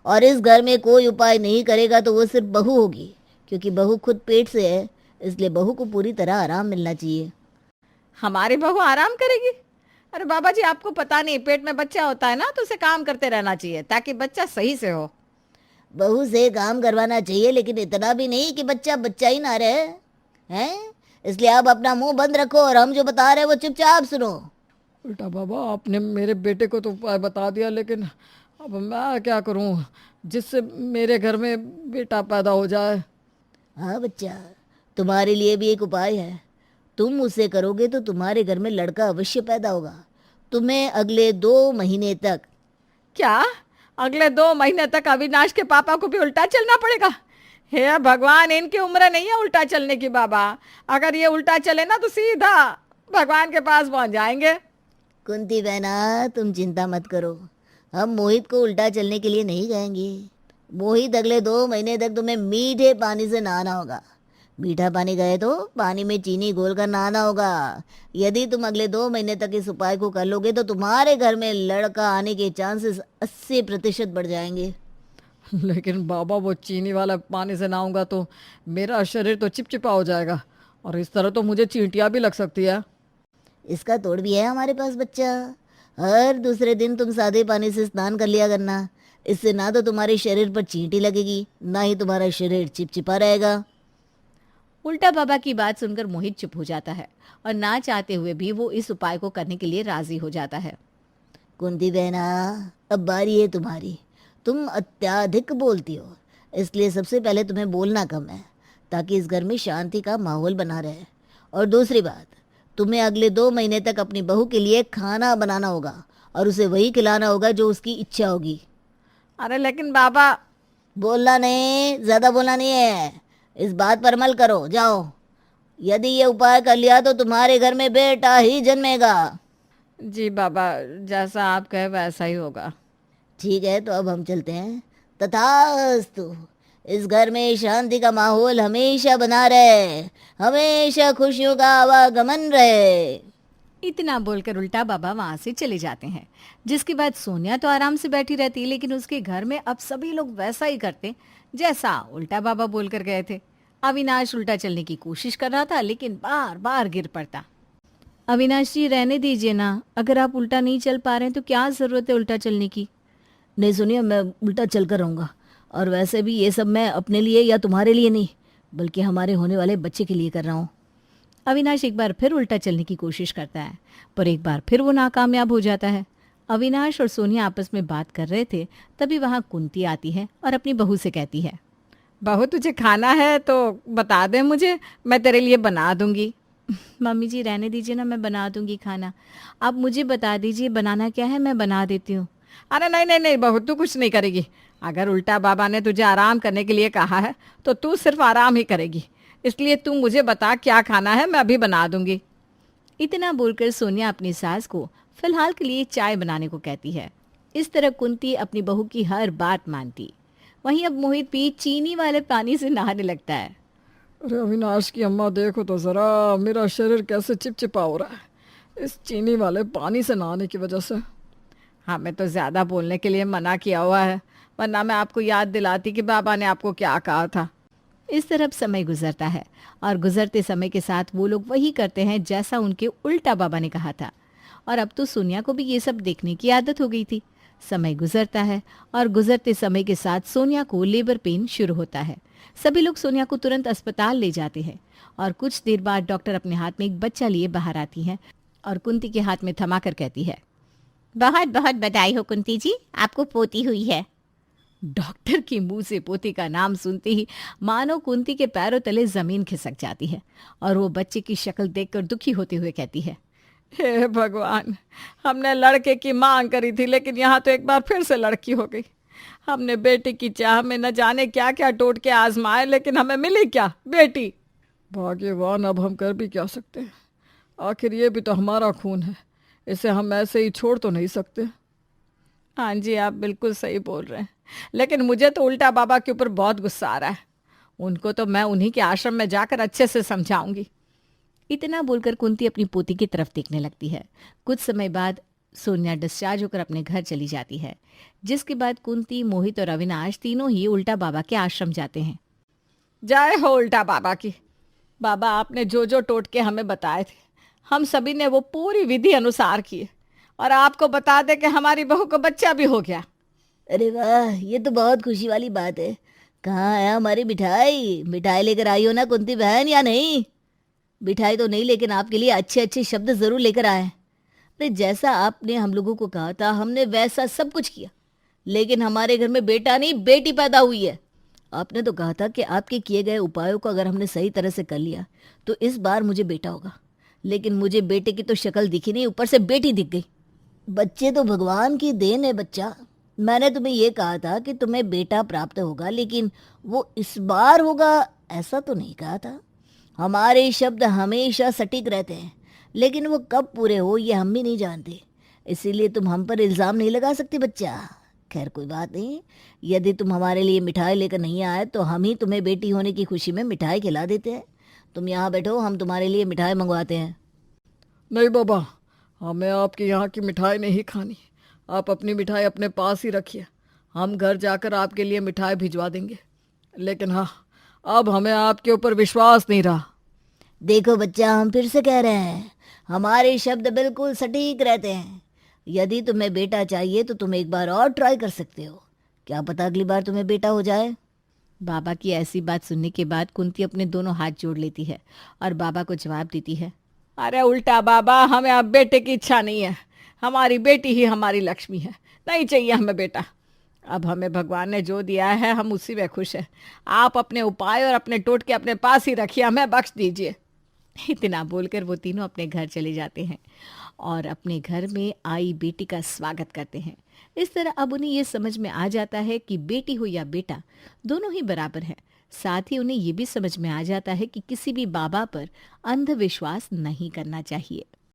और इस घर में कोई उपाय नहीं करेगा तो वो सिर्फ बहू होगी, क्योंकि बहू खुद पेट से है, इसलिए बहू को पूरी तरह आराम मिलना चाहिए। हमारी बहू आराम करेगी? अरे बाबा जी, आपको पता नहीं, पेट में बच्चा होता है ना तो उसे काम करते रहना चाहिए ताकि बच्चा सही से हो। बहू से काम करवाना चाहिए, लेकिन इतना भी नहीं कि बच्चा बच्चा ही ना रहे हैं। इसलिए आप अपना मुंह बंद रखो और हम जो बता रहे हैं वो चुपचाप सुनो। उल्टा बाबा, आपने मेरे बेटे को तो उपाय बता दिया, लेकिन अब मैं क्या करूं जिससे मेरे घर में बेटा पैदा हो जाए। हाँ बच्चा, तुम्हारे लिए भी एक उपाय है। तुम उसे करोगे तो तुम्हारे घर में लड़का अवश्य पैदा होगा। तुम्हें अगले 2 महीने तक। क्या? अगले 2 महीने तक अविनाश के पापा को भी उल्टा चलना पड़ेगा? हे भगवान, इनकी उम्र नहीं है उल्टा चलने की बाबा। अगर ये उल्टा चले ना तो सीधा भगवान के पास पहुंच जाएंगे। कुंती बहना, तुम चिंता मत करो, हम मोहित को उल्टा चलने के लिए नहीं कहेंगे। मोहित, अगले 2 महीने तक तुम्हें मीठे पानी से नहाना होगा। मीठा पानी गए तो पानी में चीनी घोलकर नहाना होगा। यदि तुम अगले 2 महीने तक इस उपाय को कर लोगे तो तुम्हारे घर में लड़का आने के चांसेस 80% बढ़ जाएंगे। लेकिन बाबा, वो चीनी वाला पानी से नहाऊंगा तो मेरा शरीर तो चिपचिपा हो जाएगा, और इस तरह तो मुझे चींटियाँ भी लग सकती है। इसका तोड़ भी है हमारे पास बच्चा। हर दूसरे दिन तुम सादे पानी से स्नान कर लिया करना। इससे ना तो तुम्हारे शरीर पर चींटी लगेगी, ना ही तुम्हारा शरीर चिपचिपा रहेगा। उल्टा बाबा की बात सुनकर मोहित चुप हो जाता है और ना चाहते हुए भी वो इस उपाय को करने के लिए राजी हो जाता है। कुंती बहना, अब बारी है तुम्हारी। तुम अत्याधिक बोलती हो, इसलिए सबसे पहले तुम्हें बोलना कम है, ताकि इस घर में शांति का माहौल बना रहे। और दूसरी बात, तुम्हें अगले 2 महीने तक अपनी बहू के लिए खाना बनाना होगा और उसे वही खिलाना होगा जो उसकी इच्छा होगी। अरे लेकिन बाबा। बोलना नहीं, ज्यादा बोलना नहीं है। इस बात पर अमल करो, जाओ। यदि ये उपाय कर लिया तो तुम्हारे घर में बेटा ही जन्मेगा। जी बाबा, जैसा आप कहे वैसा ही होगा। ठीक है, तो अब हम चलते हैं। तथास्तु। इस घर में शांति का माहौल हमेशा बना रहे, हमेशा खुशियों का आवागमन रहे। इतना बोलकर उल्टा बाबा वहां से चले जाते हैं। जिसके बाद सोनिया तो आराम से बैठी रहती, लेकिन उसके घर में अब सभी लोग वैसा ही करते जैसा उल्टा बाबा बोलकर गए थे। अविनाश उल्टा चलने की कोशिश कर रहा था, लेकिन बार बार गिर पड़ता। अविनाश जी, रहने दीजिए ना। अगर आप उल्टा नहीं चल पा रहे हैं तो क्या जरूरत है उल्टा चलने की? नहीं सुनिए, मैं उल्टा चल कर रहूँगा। और वैसे भी ये सब मैं अपने लिए या तुम्हारे लिए नहीं, बल्कि हमारे होने वाले बच्चे के लिए कर रहा हूँ। अविनाश एक बार फिर उल्टा चलने की कोशिश करता है, पर एक बार फिर वो नाकामयाब हो जाता है। अविनाश और सोनिया आपस में बात कर रहे थे, तभी वहां कुंती आती है और अपनी बहू से कहती है, बहू तुझे खाना है तो बता दे मुझे, मैं तेरे लिए बना दूंगी। मम्मी जी रहने दीजिए ना, मैं बना दूंगी खाना। आप मुझे बता दीजिए बनाना क्या है, मैं बना देती हूँ। अरे नहीं नहीं नहीं बहू, तू कुछ नहीं करेगी। अगर उल्टा बाबा ने तुझे आराम करने के लिए कहा है तो तू सिर्फ आराम ही करेगी। इसलिए तू मुझे बता क्या खाना है, मैं अभी बना दूंगी। इतना बोलकर सोनिया अपनी सास को फिलहाल के लिए चाय बनाने को कहती है। इस तरह कुंती अपनी बहू की हर बात मानती। वहीं अब मोहित भी चीनी वाले पानी से नहाने लगता है। अरे अविनाश की अम्मा, देखो तो ज़रा मेरा शरीर कैसे चिपचिपा हो रहा है इस चीनी वाले पानी से नहाने की वजह से। हमें तो ज़्यादा बोलने के लिए मना किया हुआ है, वरना मैं आपको याद दिलाती कि बाबा ने आपको क्या कहा था। इस तरफ समय गुजरता है और गुजरते समय के साथ वो लोग वही करते हैं जैसा उनके उल्टा बाबा ने कहा था। और अब तो सोनिया को भी ये सब देखने की आदत हो गई थी। समय गुजरता है और गुजरते समय के साथ सोनिया को लेबर पेन शुरू होता है। सभी लोग सोनिया को तुरंत अस्पताल ले जाते हैं और कुछ देर बाद डॉक्टर अपने हाथ में एक बच्चा लिए बाहर आती है और कुंती के हाथ में थमाकर कहती है, बहुत बहुत बधाई हो कुंती जी, आपको पोती हुई है। डॉक्टर की मुंह से पोती का नाम सुनते ही मानो कुंती के पैरों तले जमीन खिसक जाती है और वो बच्चे की शक्ल देखकर दुखी होते हुए कहती है, हे भगवान, हमने लड़के की मांग करी थी, लेकिन यहाँ तो एक बार फिर से लड़की हो गई। हमने बेटी की चाह में न जाने क्या क्या टोटके आजमाए, लेकिन हमें मिली क्या? बेटी। भाग्यवान, अब हम कर भी क्या सकते हैं? आखिर ये भी तो हमारा खून है, इसे हम ऐसे ही छोड़ तो नहीं सकते। हाँ जी, आप बिल्कुल सही बोल रहे हैं, लेकिन मुझे तो उल्टा बाबा के ऊपर बहुत गुस्सा आ रहा है। उनको तो मैं उन्हीं के आश्रम में जाकर अच्छे से समझाऊंगी। इतना बोलकर कुंती अपनी पोती की तरफ देखने लगती है। कुछ समय बाद सोनिया डिस्चार्ज होकर अपने घर चली जाती है, जिसके बाद कुंती, मोहित और अविनाश तीनों ही उल्टा बाबा के आश्रम जाते हैं। जय हो उल्टा बाबा की। बाबा, आपने जो जो टोटके हमें बताए थे, हम सभी ने वो पूरी विधि अनुसार किए, और आपको बता दे कि हमारी बहू को बच्चा भी हो गया। अरे वाह, ये तो बहुत खुशी वाली बात है। कहाँ है हमारी मिठाई? मिठाई लेकर आई हो ना कुंती बहन, या नहीं? मिठाई तो नहीं, लेकिन आपके लिए अच्छे अच्छे शब्द जरूर लेकर आए। अरे जैसा आपने हम लोगों को कहा था, हमने वैसा सब कुछ किया, लेकिन हमारे घर में बेटा नहीं बेटी पैदा हुई है। आपने तो कहा था कि आपके किए गए उपायों को अगर हमने सही तरह से कर लिया तो इस बार मुझे बेटा होगा, लेकिन मुझे बेटे की तो शक्ल दिखी नहीं, ऊपर से बेटी दिख गई। बच्चे तो भगवान की देन है बच्चा। मैंने तुम्हें यह कहा था कि तुम्हें बेटा प्राप्त होगा, लेकिन वो इस बार होगा ऐसा तो नहीं कहा था। हमारे शब्द हमेशा सटीक रहते हैं, लेकिन वो कब पूरे हो ये हम भी नहीं जानते, इसीलिए तुम हम पर इल्ज़ाम नहीं लगा सकती बच्चा। खैर कोई बात नहीं, यदि तुम हमारे लिए मिठाई लेकर नहीं आए तो हम ही तुम्हें बेटी होने की खुशी में मिठाई खिला देते हैं। तुम यहाँ बैठो, हम तुम्हारे लिए मिठाई मंगवाते हैं। नहीं बाबा, हमें आपके यहाँ की मिठाई नहीं खानी। आप अपनी मिठाई अपने पास ही रखिए, हम घर जाकर आपके लिए मिठाई भिजवा देंगे। लेकिन हाँ, अब हमें आपके ऊपर विश्वास नहीं रहा। देखो बच्चा, हम फिर से कह रहे हैं, हमारे शब्द बिल्कुल सटीक रहते हैं। यदि तुम्हें बेटा चाहिए तो तुम एक बार और ट्राई कर सकते हो, क्या पता अगली बार तुम्हें बेटा हो जाए। बाबा की ऐसी बात सुनने के बाद कुंती अपने दोनों हाथ जोड़ लेती है और बाबा को जवाब देती है, अरे उल्टा बाबा, हमें अब बेटे की इच्छा नहीं है। हमारी बेटी ही हमारी लक्ष्मी है, नहीं चाहिए हमें बेटा। अब हमें भगवान ने जो दिया है हम उसी में खुश हैं। आप अपने उपाय और अपने टोटके अपने पास ही रखिए, हमें बख्श दीजिए। इतना बोलकर वो तीनों अपने घर चले जाते हैं और अपने घर में आई बेटी का स्वागत करते हैं। इस तरह अब उन्हें ये समझ में आ जाता है कि बेटी हो या बेटा, दोनों ही बराबर हैं। साथ ही उन्हें ये भी समझ में आ जाता है कि किसी भी बाबा पर अंधविश्वास नहीं करना चाहिए।